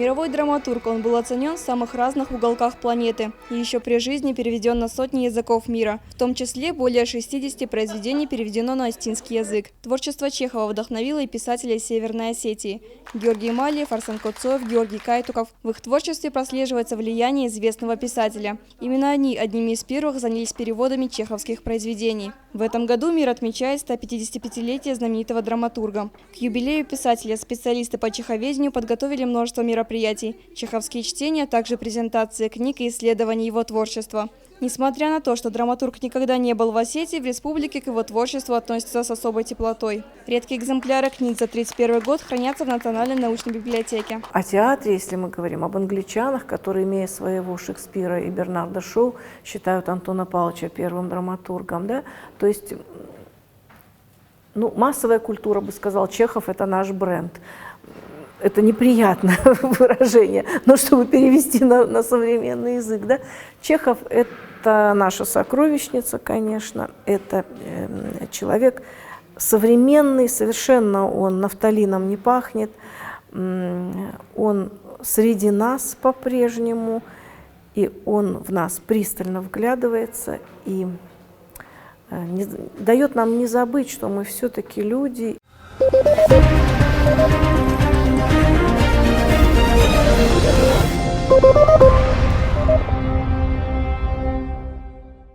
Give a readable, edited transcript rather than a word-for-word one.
Мировой драматург, он был оценен в самых разных уголках планеты и еще при жизни переведен на сотни языков мира. В том числе более 60 произведений переведено на остинский язык. Творчество Чехова вдохновило и писателей Северной Осетии. Георгий Малиев, Арсен Коцоев, Георгий Кайтуков. В их творчестве прослеживается влияние известного писателя. Именно они одними из первых занялись переводами чеховских произведений. В этом году мир отмечает 155-летие знаменитого драматурга. К юбилею писателя специалисты по чеховедению подготовили множество мероприятий. Чеховские чтения, а также презентации книг и исследования его творчества. Несмотря на то, что драматург никогда не был в Осетии, в республике к его творчеству относятся с особой теплотой. Редкие экземпляры книг за 1931 год хранятся в Национальной научной библиотеке. О театре, если мы говорим об англичанах, которые, имея своего Шекспира и Бернарда Шоу, считают Антона Павловича первым драматургом, да? То есть, массовая культура бы сказала, Чехов – это наш бренд. Это неприятное выражение, но чтобы перевести на современный язык, да? Чехов – это наша сокровищница, конечно, это человек современный, совершенно он нафталином не пахнет, он среди нас по-прежнему, и он в нас пристально вглядывается и дает нам не забыть, что мы все-таки люди. Thank you.